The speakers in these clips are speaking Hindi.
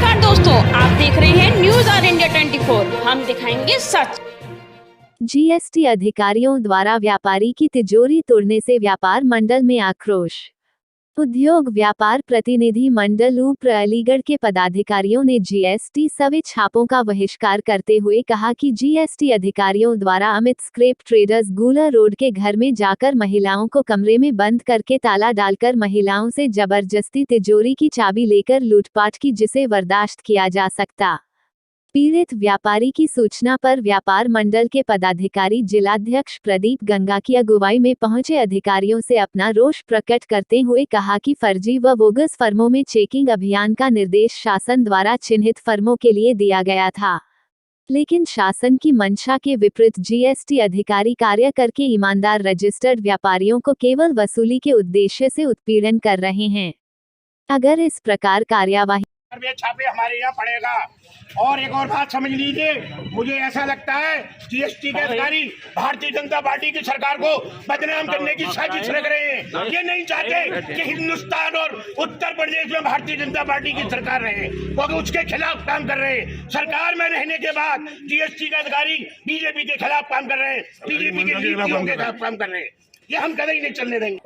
नमस्कार दोस्तों, आप देख रहे हैं न्यूज ऑन इंडिया 24। हम दिखाएंगे सच। जीएसटी अधिकारियों द्वारा व्यापारी की तिजोरी तोड़ने से व्यापार मंडल में आक्रोश। उद्योग व्यापार प्रतिनिधि मंडल ऊपर अलीगढ़ के पदाधिकारियों ने जीएसटी सवे छापों का बहिष्कार करते हुए कहा कि जीएसटी अधिकारियों द्वारा अमित स्क्रैप ट्रेडर्स गूलर रोड के घर में जाकर महिलाओं को कमरे में बंद करके ताला डालकर महिलाओं से जबरदस्ती तिजोरी की चाबी लेकर लूटपाट की, जिसे बर्दाश्त किया जा सकता। पीड़ित व्यापारी की सूचना पर व्यापार मंडल के पदाधिकारी जिलाध्यक्ष प्रदीप गंगा की अगुवाई में पहुंचे अधिकारियों से अपना रोष प्रकट करते हुए कहा कि फर्जी व बोगस फर्मों में चेकिंग अभियान का निर्देश शासन द्वारा चिन्हित फर्मों के लिए दिया गया था, लेकिन शासन की मंशा के विपरीत जीएसटी अधिकारी कार्य करके ईमानदार रजिस्टर्ड व्यापारियों को केवल वसूली के उद्देश्य से उत्पीड़न कर रहे हैं। अगर इस प्रकार कार्यवाही छापे हमारे यहाँ पड़ेगा। और एक और बात समझ लीजिए, मुझे ऐसा लगता है जीएसटी के अधिकारी भारतीय जनता पार्टी की सरकार को बदनाम करने की साजिश रख रहे हैं। ये नहीं चाहते कि हिंदुस्तान और उत्तर प्रदेश में भारतीय जनता पार्टी की सरकार रहे, क्योंकि उसके खिलाफ काम कर रहे हैं। सरकार में रहने के बाद जीएसटी के अधिकारी बीजेपी के खिलाफ काम कर रहे हैं, बीजेपी के नीतियों के खिलाफ काम कर रहे हैं। ये हम कभी नहीं चलने देंगे।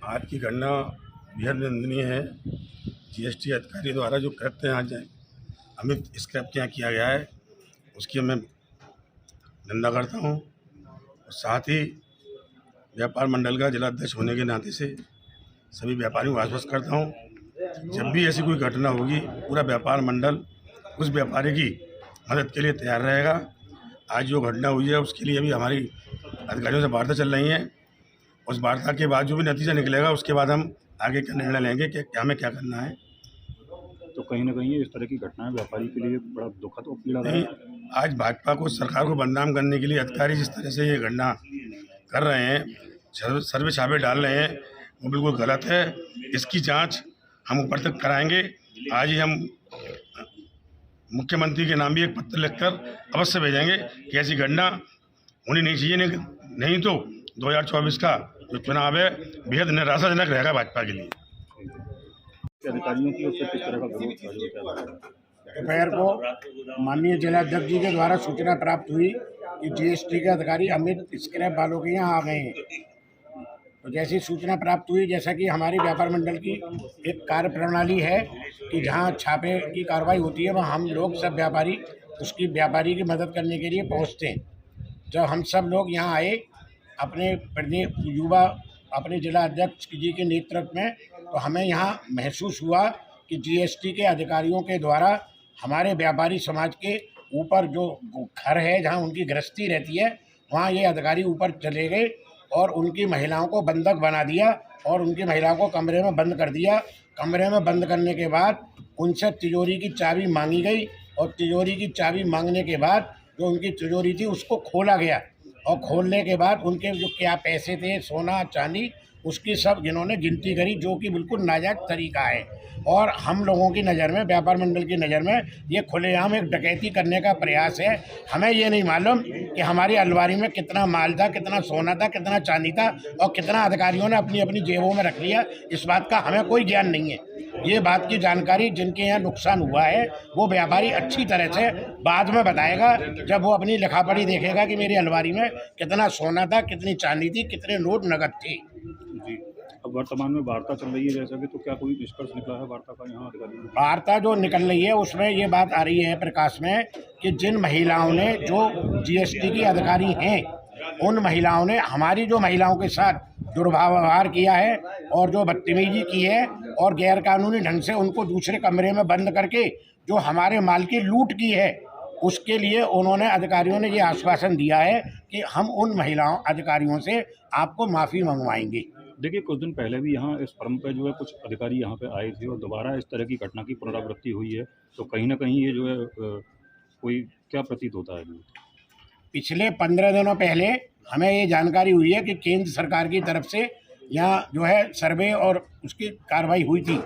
आज की घटना बेहद निंदनीय है। जीएसटी अधिकारी द्वारा जो कृत्य आज अमित स्क्रैप के यहाँ किया गया है, उसकी मैं निंदा करता हूँ। और साथ ही व्यापार मंडल का जिलाध्यक्ष होने के नाते से सभी व्यापारियों को आश्वस्त करता हूँ, जब भी ऐसी कोई घटना होगी पूरा व्यापार मंडल उस व्यापारी की मदद के लिए तैयार रहेगा। आज जो घटना हुई है उसके लिए अभी हमारी अधिकारियों से वार्ता चल रही है। उस वार्ता के बाद जो भी नतीजा निकलेगा उसके बाद हम आगे का निर्णय लेंगे कि हमें क्या करना है। तो कहीं ना कहीं इस तरह की घटनाएं व्यापारी के लिए बड़ा दुखद और पीड़ा नहीं, आज भाजपा को, सरकार को बदनाम करने के लिए अधिकारी जिस तरह से ये घटना कर रहे हैं, सर्वे छापे डाल रहे हैं, वो बिल्कुल गलत है। इसकी जांच हम ऊपर तक कराएंगे। आज ही हम मुख्यमंत्री के नाम भी एक पत्र लिखकर अवश्य भेजेंगे कि ऐसी घटना होनी नहीं चाहिए, नहीं तो 2024 का जो चुनाव है बेहद निराशाजनक रहेगा भाजपा के लिए। अधिकारियों की ओर से किस तरह का विरोध दोपहर को माननीय जिलाध्यक्ष जी के द्वारा सूचना प्राप्त हुई कि जीएसटी के अधिकारी अमित स्क्रैप वालों के यहाँ आ गए हैं। तो जैसी सूचना प्राप्त हुई, जैसा कि हमारी व्यापार मंडल की एक कार्य प्रणाली है कि जहाँ छापे की कार्रवाई होती है वहाँ हम लोग सब व्यापारी उसकी व्यापारी की मदद करने के लिए पहुँचते हैं। जब हम सब लोग यहाँ आए अपने युवा अपने जिला अध्यक्ष जी के नेतृत्व में, तो हमें यहाँ महसूस हुआ कि जीएसटी के अधिकारियों के द्वारा हमारे व्यापारी समाज के ऊपर जो घर है जहाँ उनकी गृहस्थी रहती है वहाँ ये अधिकारी ऊपर चले गए और उनकी महिलाओं को बंधक बना दिया और उनकी महिलाओं को कमरे में बंद कर दिया। कमरे में बंद करने के बाद उनसे तिजोरी की चाबी मांगी गई और तिजोरी की चाबी मांगने के बाद जो उनकी तिजोरी थी उसको खोला गया और खोलने के बाद उनके जो क्या पैसे थे, सोना चांदी, उसकी सब जिन्होंने गिनती करी, जो कि बिल्कुल नाजायज़ तरीका है। और हम लोगों की नज़र में, व्यापार मंडल की नज़र में, ये खुलेआम एक डकैती करने का प्रयास है। हमें ये नहीं मालूम कि हमारी अलमारी में कितना माल था, कितना सोना था, कितना चांदी था और कितना अधिकारियों ने अपनी अपनी जेबों में रख लिया, इस बात का हमें कोई ज्ञान नहीं है। ये बात की जानकारी जिनके यहाँ नुकसान हुआ है वो व्यापारी अच्छी तरह से बाद में बताएगा, जब वो अपनी लिखापढ़ी देखेगा कि मेरी अलमारी में कितना सोना था, कितनी चांदी थी, कितने नोट नगद थे। जी, अब वर्तमान में वार्ता चल रही है जैसा कि, तो क्या कोई निष्कर्ष निकला है वार्ता का यहाँ अधिकारियों? वार्ता जो निकल रही है उसमें ये बात आ रही है प्रकाश में कि जिन महिलाओं ने, जो जीएसटी की अधिकारी हैं, उन महिलाओं ने हमारी जो महिलाओं के साथ दुर्व्यवहार किया है और जो बदतमीजी की है और गैरकानूनी ढंग से उनको दूसरे कमरे में बंद करके जो हमारे माल की लूट की है, उसके लिए उन्होंने, अधिकारियों ने ये आश्वासन दिया है कि हम उन महिलाओं अधिकारियों से आपको माफ़ी मंगवाएंगे। देखिए, कुछ दिन पहले भी यहाँ इस फर्म पे जो है कुछ अधिकारी यहाँ पे आए थे और दोबारा इस तरह की घटना की पुनरावृत्ति हुई है, तो कहीं ना कहीं ये जो है कोई क्या प्रतीत होता है? पिछले 15 दिनों पहले हमें ये जानकारी हुई है कि केंद्र सरकार की तरफ से यहाँ जो है सर्वे और उसकी कार्रवाई हुई थी,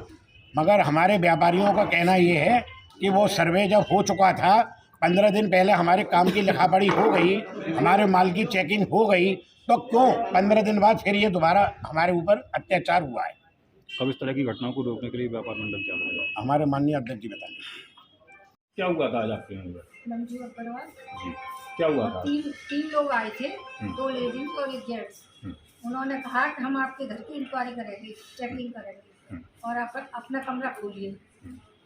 मगर हमारे व्यापारियों का कहना ये है कि वो सर्वे जब हो चुका था, 15 दिन पहले हमारे काम की लिखापढ़ी हो गई, हमारे माल की चेकिंग हो गई, तो क्यों 15 दिन बाद फिर ये दोबारा हमारे ऊपर अत्याचार हुआ है? अब इस तरह की घटनाओं को रोकने के लिए व्यापार मंडल क्या करेगा? हमारे माननीय अध्यक्ष जी बताएंगे। क्या हुआ था आज आपके यहाँ पर? मंजू अग्रवाल। जी, क्या हुआ था? तीन लोग आए थे, 2 लेडीज और 1 जेंट्स। उन्होंने कहा कि हम आपके घर की इंक्वायरी करेंगे, चेकिंग करेंगे और आप अपना कमरा खोलिए।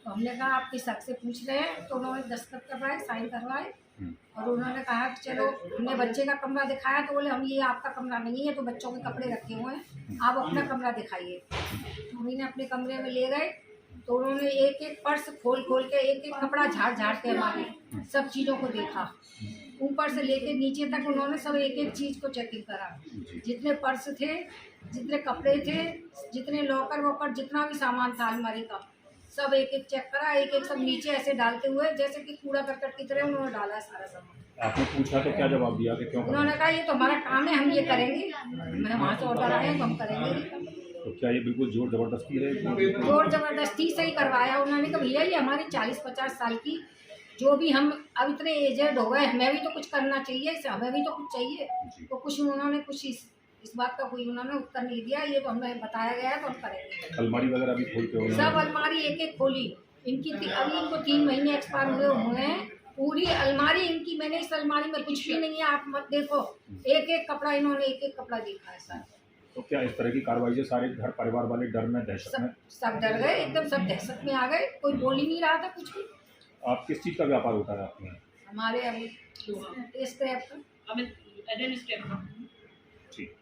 तो हमने कहा आप किस हक से पूछ रहे हैं, तो उन्होंने दस्तखत करवाए, साइन करवाए और उन्होंने कहा कि चलो, हमने बच्चे का कमरा दिखाया तो बोले हम ये आपका कमरा नहीं है, तो बच्चों के कपड़े रखे हुए हैं, आप अपना कमरा दिखाइए। तो हम इन्हें अपने कमरे में ले गए तो उन्होंने एक एक पर्स खोल के एक एक कपड़ा झाड़ के हमारे सब चीज़ों को देखा, ऊपर से लेके नीचे तक उन्होंने सब एक एक चीज़ को चेकिंग करा। जितने पर्स थे, जितने कपड़े थे, जितने लॉकर वॉकर, जितना भी सामान था अलमारी का, सब एक एक चेक करा, एक एक सब नीचे ऐसे डालते हुए जैसे कि कूड़ा करकट की तरह उन्होंने डाला है सारा सामान। आपने पूछा तो क्या जवाब दिया कि क्यों? उन्होंने कहा ये तो हमारा काम है, हम ये करेंगे, मैं वहाँ से ऑर्डर आया तो हम करेंगे। तो क्या ये बिल्कुल जोर जबरदस्ती है? जोर जबरदस्ती से ही करवाया उन्होंने। कहा भैया ये हमारी 40-50 साल की, जो भी हम अब इतने एजेड हो गए, हमें भी तो कुछ करना चाहिए, इससे हमें भी तो कुछ चाहिए। तो कुछ उन्होंने कुछ इस बात का कोई उन्होंने उत्तर नहीं दिया। ये तो हमें बताया गया है तो हम करेंगे। अलमारी वगैरह भी खोलते हो? सब अलमारी एक एक खोली इनकी। अभी इनको 3 महीने एक्सपायर हुए हैं। पूरी अलमारी इनकी, मैंने इस अलमारी में कुछ भी नहीं है, आप मत देखो, एक एक कपड़ा इन्होंने एक एक कपड़ा देखा है सर। तो क्या इस तरह की कार्रवाई से सारे घर परिवार वाले डर में, दहशत में? सब डर गए, एकदम सब दहशत में आ गए, कोई बोल ही नहीं रहा था कुछ भी। आप किस चीज़ का व्यापार होता है आपके यहाँ? हमारे अभी स्क्रैप का। ठीक।